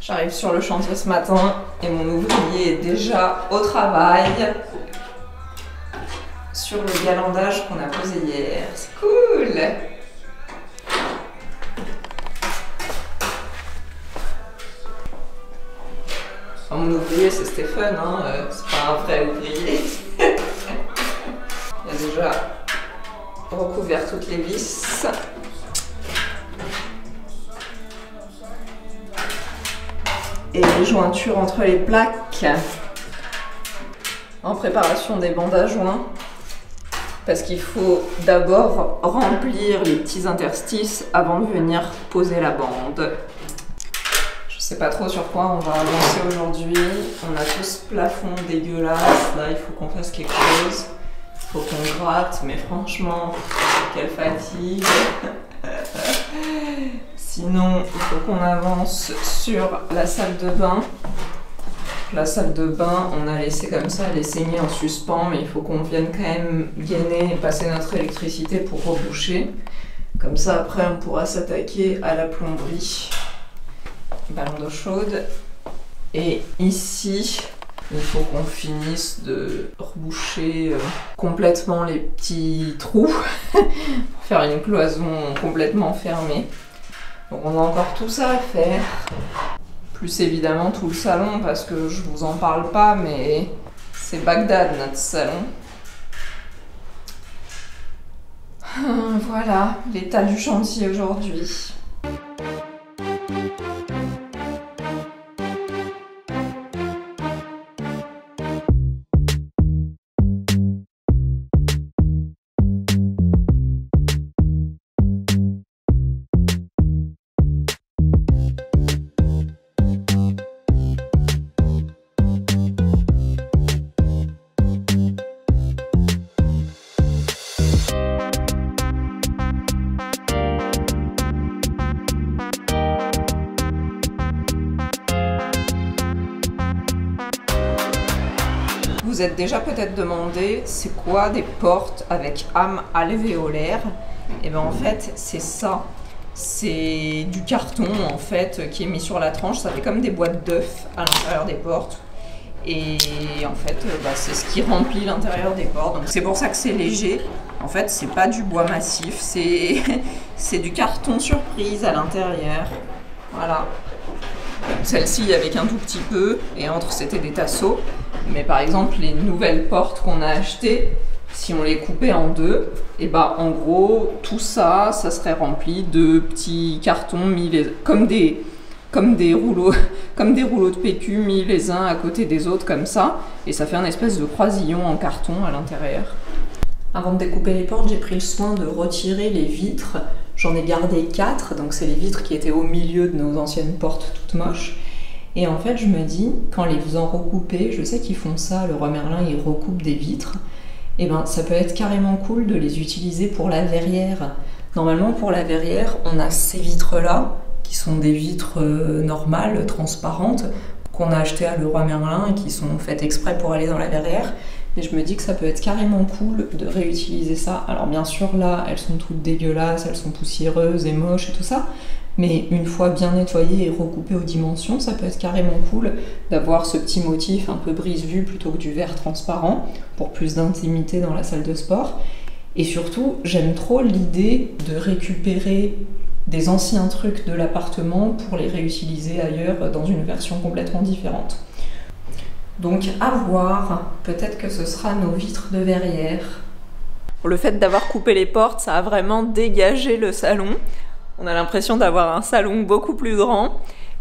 J'arrive sur le chantier ce matin et mon ouvrier est déjà au travail sur le galandage qu'on a posé hier. C'est cool! Enfin, mon ouvrier c'est Stéphane, hein, c'est pas un vrai ouvrier. Il a déjà recouvert toutes les vis. Et les jointures entre les plaques en préparation des bandes à joints parce qu'il faut d'abord remplir les petits interstices avant de venir poser la bande. Je sais pas trop sur quoi on va avancer aujourd'hui. On a tout ce plafond dégueulasse, là il faut qu'on fasse quelque chose. Il faut qu'on gratte, mais franchement, quelle fatigue. Sinon, il faut qu'on avance sur la salle de bain. La salle de bain, on a laissé comme ça, elle est saignée en suspens, mais il faut qu'on vienne quand même gainer et passer notre électricité pour reboucher. Comme ça, après, on pourra s'attaquer à la plomberie. Ballon d'eau chaude. Et ici, il faut qu'on finisse de reboucher complètement les petits trous pour faire une cloison complètement fermée. Donc on a encore tout ça à faire, plus évidemment tout le salon parce que je vous en parle pas mais c'est Bagdad notre salon. Voilà l'état du chantier aujourd'hui. Vous êtes déjà peut-être demandé c'est quoi des portes avec âme alvéolaire? Et bien en fait c'est ça, c'est du carton en fait qui est mis sur la tranche, ça fait comme des boîtes d'œufs à l'intérieur des portes et en fait c'est ce qui remplit l'intérieur des portes, donc c'est pour ça que c'est léger. En fait c'est pas du bois massif, c'est du carton surprise à l'intérieur, voilà. Celle-ci avec un tout petit peu et entre c'était des tasseaux. Mais par exemple les nouvelles portes qu'on a achetées, si on les coupait en deux, et bah en gros tout ça, ça serait rempli de petits cartons mis comme des rouleaux de PQ mis les uns à côté des autres comme ça, et ça fait un espèce de croisillon en carton à l'intérieur. Avant de découper les portes, j'ai pris le soin de retirer les vitres. J'en ai gardé 4, donc c'est les vitres qui étaient au milieu de nos anciennes portes toutes moches. Et en fait, je me dis, qu'en les faisant recouper, je sais qu'ils font ça, le roi Merlin, il recoupe des vitres, et ben ça peut être carrément cool de les utiliser pour la verrière. Normalement, pour la verrière, on a ces vitres-là, qui sont des vitres normales, transparentes, qu'on a achetées à le roi Merlin et qui sont faites exprès pour aller dans la verrière. Et je me dis que ça peut être carrément cool de réutiliser ça. Alors bien sûr, là, elles sont toutes dégueulasses, elles sont poussiéreuses et moches et tout ça. Mais une fois bien nettoyées et recoupées aux dimensions, ça peut être carrément cool d'avoir ce petit motif un peu brise-vue plutôt que du verre transparent pour plus d'intimité dans la salle de sport. Et surtout, j'aime trop l'idée de récupérer des anciens trucs de l'appartement pour les réutiliser ailleurs dans une version complètement différente. Donc à voir, peut-être que ce sera nos vitres de verrière. Le fait d'avoir coupé les portes, ça a vraiment dégagé le salon. On a l'impression d'avoir un salon beaucoup plus grand.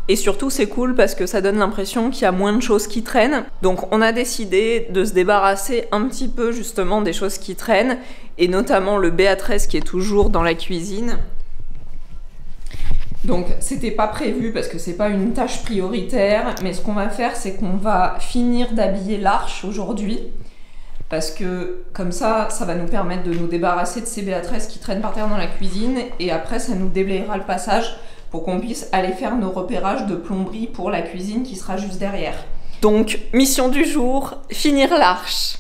Et surtout c'est cool parce que ça donne l'impression qu'il y a moins de choses qui traînent. Donc on a décidé de se débarrasser un petit peu justement des choses qui traînent. Et notamment le B13 qui est toujours dans la cuisine. Donc c'était pas prévu parce que c'est pas une tâche prioritaire, mais ce qu'on va faire c'est qu'on va finir d'habiller l'arche aujourd'hui parce que comme ça va nous permettre de nous débarrasser de ces B13 qui traînent par terre dans la cuisine et après ça nous déblayera le passage pour qu'on puisse aller faire nos repérages de plomberie pour la cuisine qui sera juste derrière. Donc mission du jour, finir l'arche.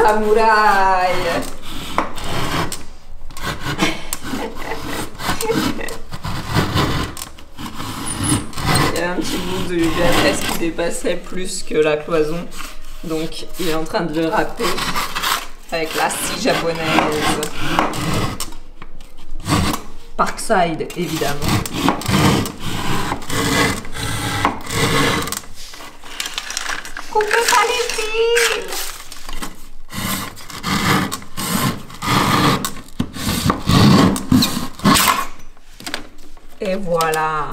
samouraï. Il y avait un petit bout de UHS qui dépassait plus que la cloison. Donc il est en train de le râper avec la scie japonaise. Parkside, évidemment. Coupez pas les fils! Et voilà!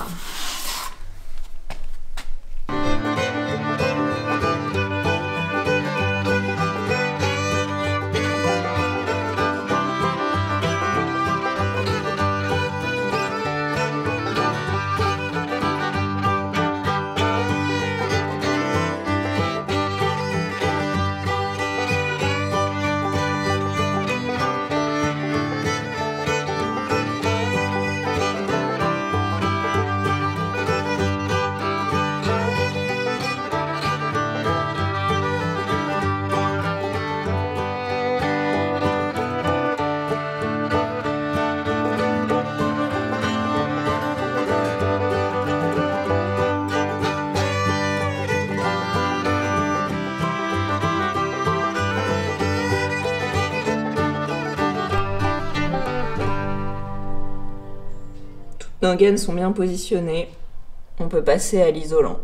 Nos gaines sont bien positionnées, on peut passer à l'isolant.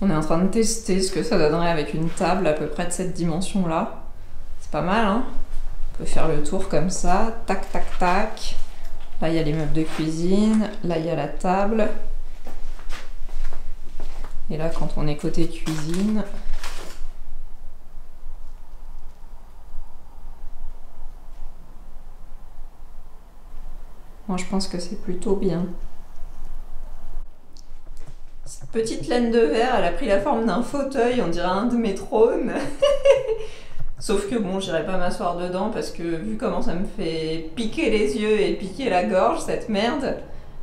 On est en train de tester ce que ça donnerait avec une table à peu près de cette dimension-là. C'est pas mal, hein? On peut faire le tour comme ça, tac, tac, tac. Là, il y a les meubles de cuisine, là, il y a la table. Et là, quand on est côté cuisine, moi, je pense que c'est plutôt bien. Cette petite laine de verre, elle a pris la forme d'un fauteuil, on dirait un de mes trônes. Sauf que bon, j'irai pas m'asseoir dedans parce que vu comment ça me fait piquer les yeux et piquer la gorge, cette merde,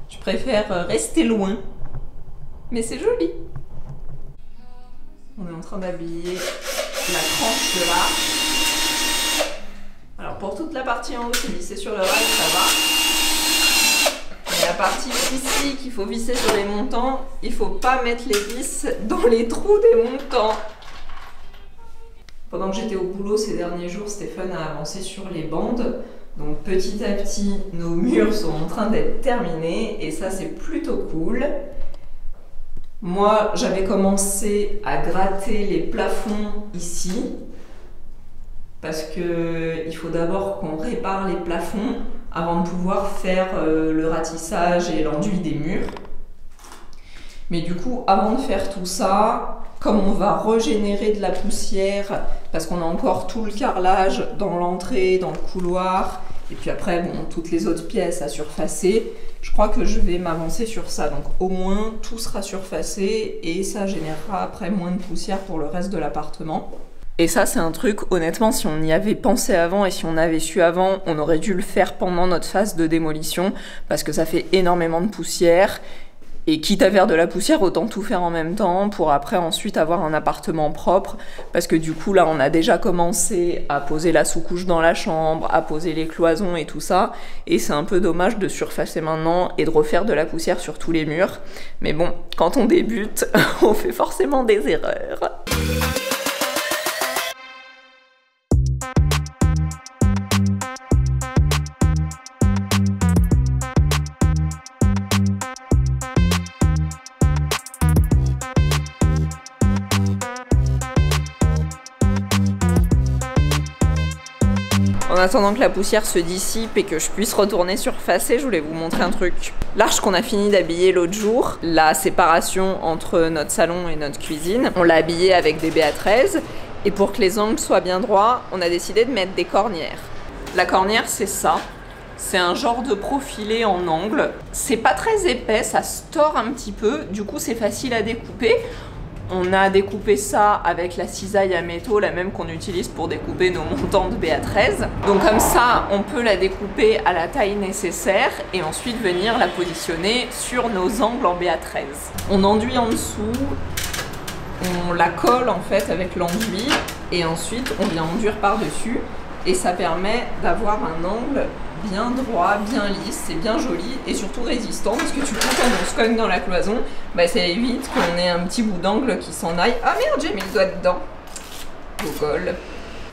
je préfère rester loin. Mais c'est joli. On est en train d'habiller la tranche de l'arche. Alors pour toute la partie en haut, c'est vissé sur le rail, ça va. La partie ici qu'il faut visser sur les montants, il faut pas mettre les vis dans les trous des montants. Pendant que j'étais au boulot ces derniers jours, Stéphane a avancé sur les bandes. Donc petit à petit, nos murs sont en train d'être terminés et ça c'est plutôt cool. Moi, j'avais commencé à gratter les plafonds ici parce que il faut d'abord qu'on répare les plafonds avant de pouvoir faire le ratissage et l'enduit des murs. Mais du coup, avant de faire tout ça, comme on va régénérer de la poussière, parce qu'on a encore tout le carrelage dans l'entrée, dans le couloir, et puis après, bon, toutes les autres pièces à surfacer, je crois que je vais m'avancer sur ça. Donc au moins, tout sera surfacé et ça générera après moins de poussière pour le reste de l'appartement. Et ça, c'est un truc, honnêtement, si on y avait pensé avant et si on avait su avant, on aurait dû le faire pendant notre phase de démolition, parce que ça fait énormément de poussière. Et quitte à faire de la poussière, autant tout faire en même temps pour après ensuite avoir un appartement propre. Parce que du coup, là, on a déjà commencé à poser la sous-couche dans la chambre, à poser les cloisons et tout ça. Et c'est un peu dommage de surfacer maintenant et de refaire de la poussière sur tous les murs. Mais bon, quand on débute, on fait forcément des erreurs. En attendant que la poussière se dissipe et que je puisse retourner surfacer, je voulais vous montrer un truc. L'arche qu'on a fini d'habiller l'autre jour, la séparation entre notre salon et notre cuisine, on l'a habillée avec des BA13 et pour que les angles soient bien droits, on a décidé de mettre des cornières. La cornière, c'est ça. C'est un genre de profilé en angle. C'est pas très épais, ça se tord un petit peu, du coup c'est facile à découper. On a découpé ça avec la cisaille à métaux, la même qu'on utilise pour découper nos montants de BA13. Donc comme ça, on peut la découper à la taille nécessaire et ensuite venir la positionner sur nos angles en BA13. On enduit en dessous, on la colle en fait avec l'enduit et ensuite on vient enduire par-dessus et ça permet d'avoir un angle bien droit, bien lisse, c'est bien joli et surtout résistant parce que du coup quand on se cogne dans la cloison, bah, ça évite qu'on ait un petit bout d'angle qui s'en aille. Ah merde, j'ai mis le doigt dedans. Gogol.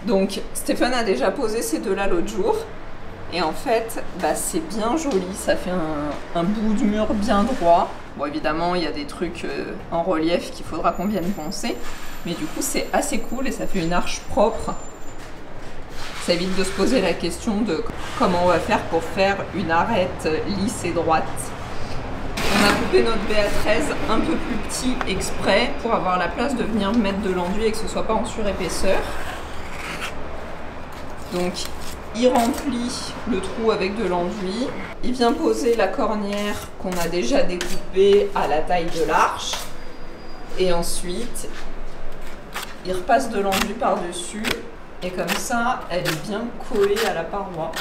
Donc Stéphane a déjà posé ces deux-là l'autre jour et en fait bah, c'est bien joli, ça fait un bout de mur bien droit. Bon évidemment il y a des trucs en relief qu'il faudra qu'on vienne poncer, mais du coup c'est assez cool et ça fait une arche propre. Ça évite de se poser la question de comment on va faire pour faire une arête lisse et droite. On a coupé notre BA13 un peu plus petit exprès pour avoir la place de venir mettre de l'enduit et que ce soit pas en surépaisseur. Donc il remplit le trou avec de l'enduit. Il vient poser la cornière qu'on a déjà découpée à la taille de l'arche. Et ensuite, il repasse de l'enduit par-dessus. Et comme ça, elle est bien collée à la paroi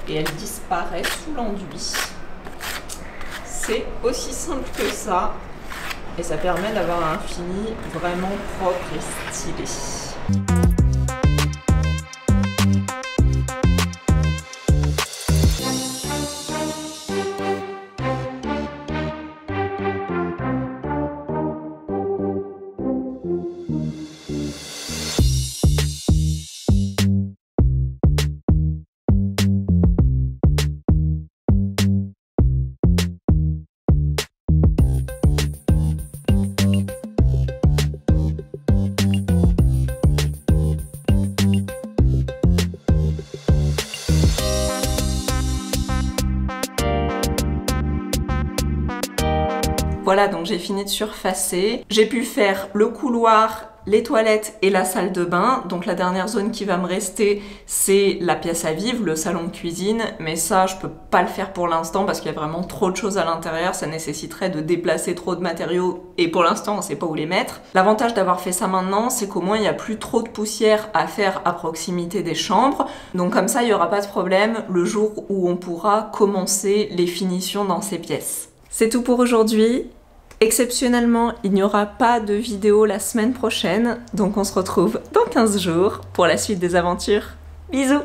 et elle disparaît sous l'enduit. C'est aussi simple que ça et ça permet d'avoir un fini vraiment propre et stylé. Voilà, donc j'ai fini de surfacer. J'ai pu faire le couloir, les toilettes et la salle de bain. Donc la dernière zone qui va me rester, c'est la pièce à vivre, le salon de cuisine. Mais ça, je peux pas le faire pour l'instant parce qu'il y a vraiment trop de choses à l'intérieur. Ça nécessiterait de déplacer trop de matériaux et pour l'instant, on sait pas où les mettre. L'avantage d'avoir fait ça maintenant, c'est qu'au moins, il n'y a plus trop de poussière à faire à proximité des chambres. Donc comme ça, il n'y aura pas de problème le jour où on pourra commencer les finitions dans ces pièces. C'est tout pour aujourd'hui. Exceptionnellement, il n'y aura pas de vidéo la semaine prochaine, donc on se retrouve dans 15 jours pour la suite des aventures. Bisous!